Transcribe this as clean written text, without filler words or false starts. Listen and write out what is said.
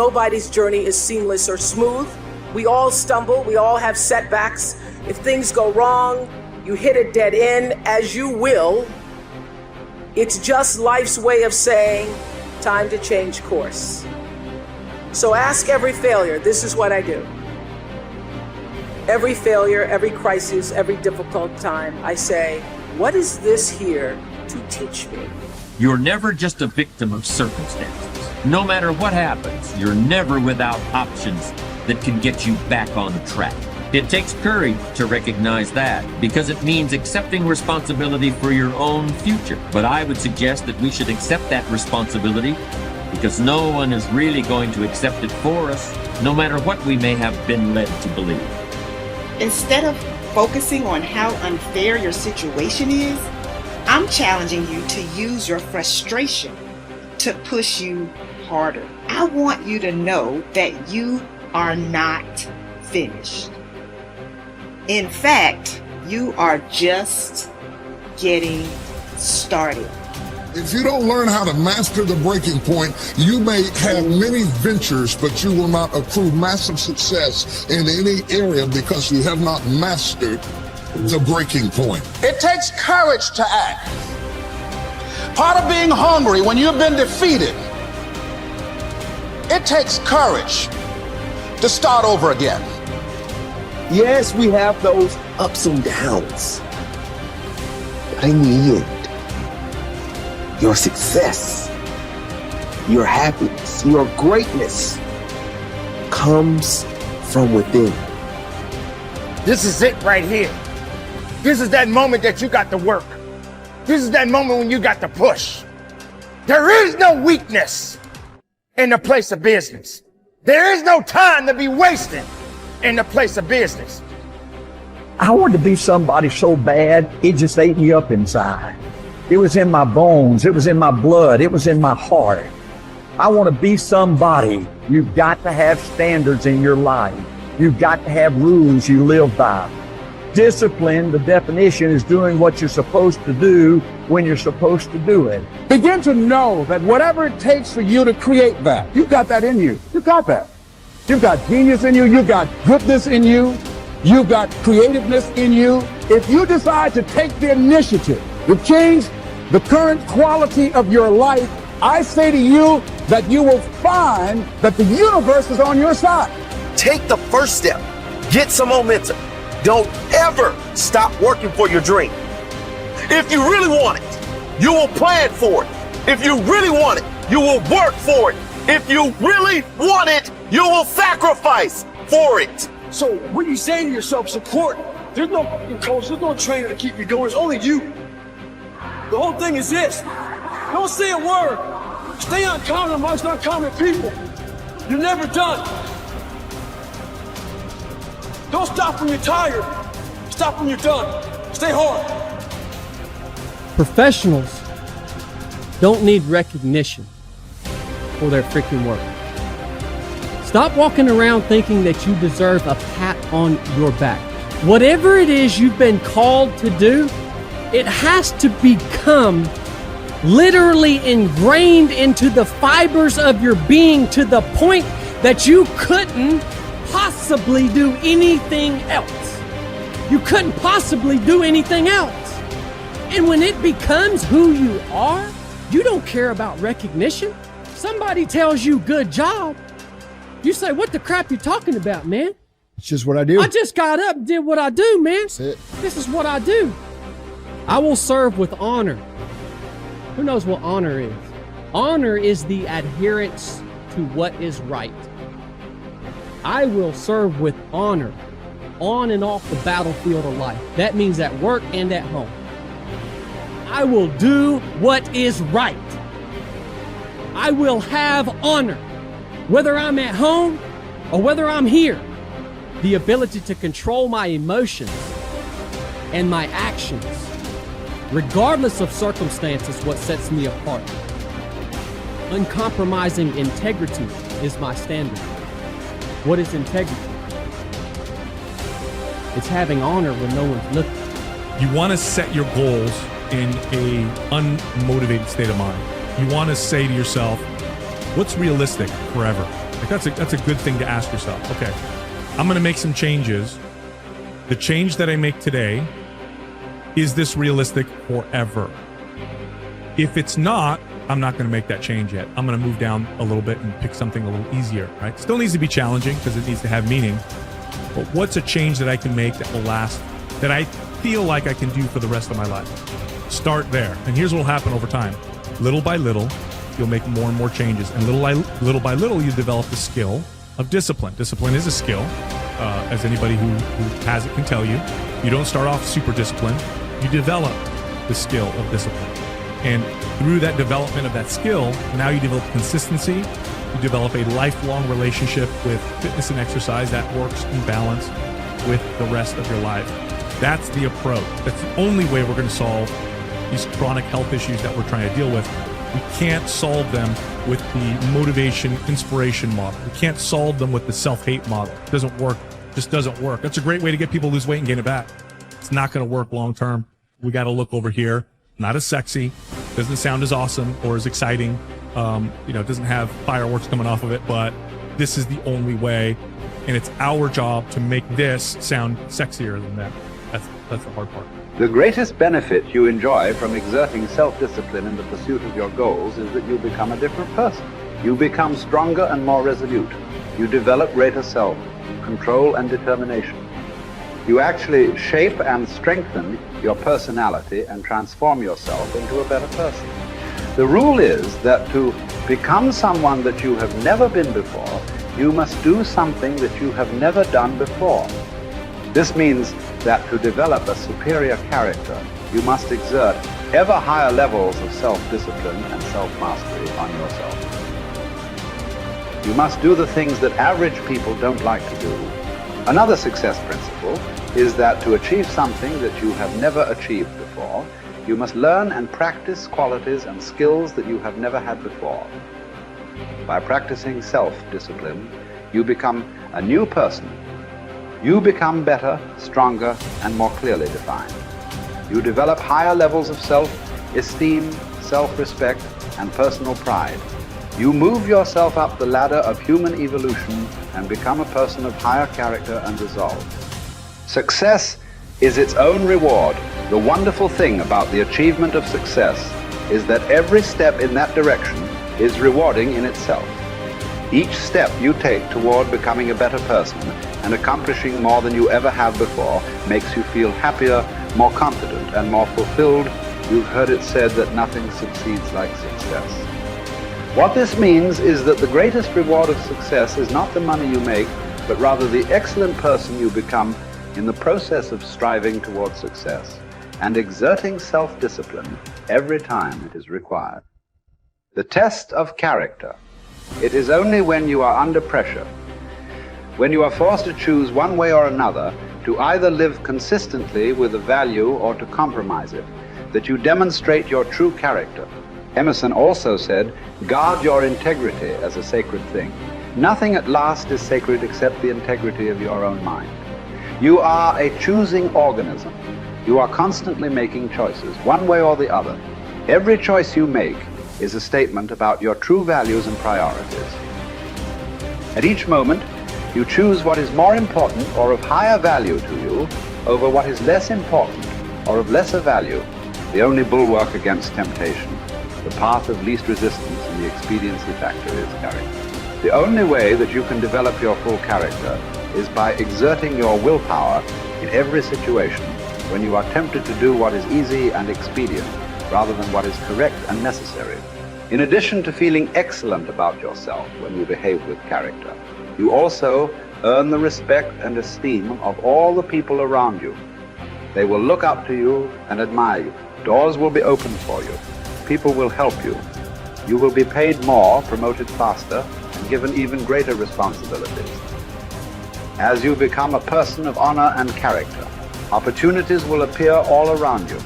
nobody's journey is seamless or smooth. We all stumble, we all have setbacks. If things go wrong, you hit a dead end, as you will. It's just life's way of saying, time to change course. So ask every failure, this is what I do. Every failure, every crisis, every difficult time, I say, what is this here to teach me? You're never just a victim of circumstances. No matter what happens, you're never without options that can get you back on track. It takes courage to recognize that, because it means accepting responsibility for your own future. But I would suggest that we should accept that responsibility, because no one is really going to accept it for us, no matter what we may have been led to believe. Instead of focusing on how unfair your situation is, I'm challenging you to use your frustration to push you harder. I want you to know that you are not finished. In fact, you are just getting started. If you don't learn how to master the breaking point, you may have many ventures, but you will not accrue massive success in any area because you have not mastered the breaking point. It takes courage to act. Part of being hungry when you've been defeated, it takes courage to start over again. Yes, we have those ups and downs, but in the end, your success, your happiness, your greatness comes from within. This is it right here. This is that moment that you got to work. This is that moment when you got to push. There is no weakness in the place of business. There is no time to be wasted in the place of business. I wanted to be somebody so bad, it just ate me up inside. It was in my bones, it was in my blood, it was in my heart. I want to be somebody. You've got to have standards in your life. You've got to have rules you live by. Discipline, the definition, is doing what you're supposed to do when you're supposed to do it. Begin to know that whatever it takes for you to create that, you've got that in you. You've got that. You've got genius in you. You've got goodness in you. You've got creativeness in you. If you decide to take the initiative to change the current quality of your life, I say to you that you will find that the universe is on your side. Take the first step. Get some momentum. Don't ever stop working for your dream. If you really want it, you will plan for it. If you really want it, you will work for it. If you really want it, you will sacrifice for it. So when you say to yourself, support, there's no coach, there's no trainer to keep you going. It's only you. The whole thing is this. Don't say a word. Stay uncommon amongst uncommon people. You're never done. Don't stop when you're tired. Stop when you're done. Stay hard. Professionals don't need recognition for their freaking work. Stop walking around thinking that you deserve a pat on your back. Whatever it is you've been called to do, it has to become literally ingrained into the fibers of your being to the point that you couldn't possibly do anything else. You couldn't possibly do anything else. And when it becomes who you are, you don't care about recognition. Somebody tells you good job, you say, what the crap you talking about, man? It's just what I do. I just got up and did what I do, man. That's it. This is what I do. I will serve with honor. Who knows what honor is? Honor is the adherence to what is right. I will serve with honor on and off the battlefield of life. That means at work and at home. I will do what is right. I will have honor, whether I'm at home or whether I'm here. The ability to control my emotions and my actions, regardless of circumstances, what sets me apart. Uncompromising integrity is my standard. What is integrity? It's having honor when no one's looking. You want to set your goals in a unmotivated state of mind. You want to say to yourself, what's realistic forever? Like that's a good thing to ask yourself. Okay, I'm going to make some changes. The change that I make today, is this realistic forever? If it's not, I'm not going to make that change yet. I'm going to move down a little bit and pick something a little easier, right? Still needs to be challenging because it needs to have meaning. But what's a change that I can make that will last, that I feel like I can do for the rest of my life? Start there. And here's what will happen over time. Little by little, you'll make more and more changes. And little by little, you develop the skill of discipline. Discipline is a skill, as anybody who has it can tell you. You don't start off super disciplined. You develop the skill of discipline. And through that development of that skill, now you develop consistency. You develop a lifelong relationship with fitness and exercise that works in balance with the rest of your life. That's the approach. That's the only way we're going to solve these chronic health issues that we're trying to deal with. We can't solve them with the motivation, inspiration model. We can't solve them with the self-hate model. It doesn't work. It just doesn't work. That's a great way to get people to lose weight and gain it back. It's not going to work long term. We got to look over here. Not as sexy, doesn't sound as awesome or as exciting. It doesn't have fireworks coming off of it, but this is the only way. And it's our job to make this sound sexier than that. That's the hard part. The greatest benefit you enjoy from exerting self-discipline in the pursuit of your goals is that you become a different person. You become stronger and more resolute. You develop greater self-control and determination. You actually shape and strengthen your personality and transform yourself into a better person. The rule is that to become someone that you have never been before, you must do something that you have never done before. This means that to develop a superior character, you must exert ever higher levels of self-discipline and self-mastery on yourself. You must do the things that average people don't like to do. Another success principle is that to achieve something that you have never achieved before, you must learn and practice qualities and skills that you have never had before. By practicing self-discipline, you become a new person. You become better, stronger, and more clearly defined. You develop higher levels of self-esteem, self-respect, and personal pride. You move yourself up the ladder of human evolution and become a person of higher character and resolve. Success is its own reward. The wonderful thing about the achievement of success is that every step in that direction is rewarding in itself. Each step you take toward becoming a better person and accomplishing more than you ever have before makes you feel happier, more confident, and more fulfilled. You've heard it said that nothing succeeds like success. What this means is that the greatest reward of success is not the money you make, but rather the excellent person you become in the process of striving toward success and exerting self-discipline every time it is required. The test of character. It is only when you are under pressure, when you are forced to choose one way or another, to either live consistently with a value or to compromise it, that you demonstrate your true character. Emerson also said, guard your integrity as a sacred thing. Nothing at last is sacred except the integrity of your own mind. You are a choosing organism. You are constantly making choices, one way or the other. Every choice you make is a statement about your true values and priorities. At each moment, you choose what is more important or of higher value to you over what is less important or of lesser value. The only bulwark against temptation, the path of least resistance in the expediency factor is character. The only way that you can develop your full character is by exerting your willpower in every situation when you are tempted to do what is easy and expedient rather than what is correct and necessary. In addition to feeling excellent about yourself when you behave with character, you also earn the respect and esteem of all the people around you. They will look up to you and admire you. Doors will be opened for you. People will help you. You will be paid more, promoted faster, and given even greater responsibilities. As you become a person of honor and character, opportunities will appear all around you.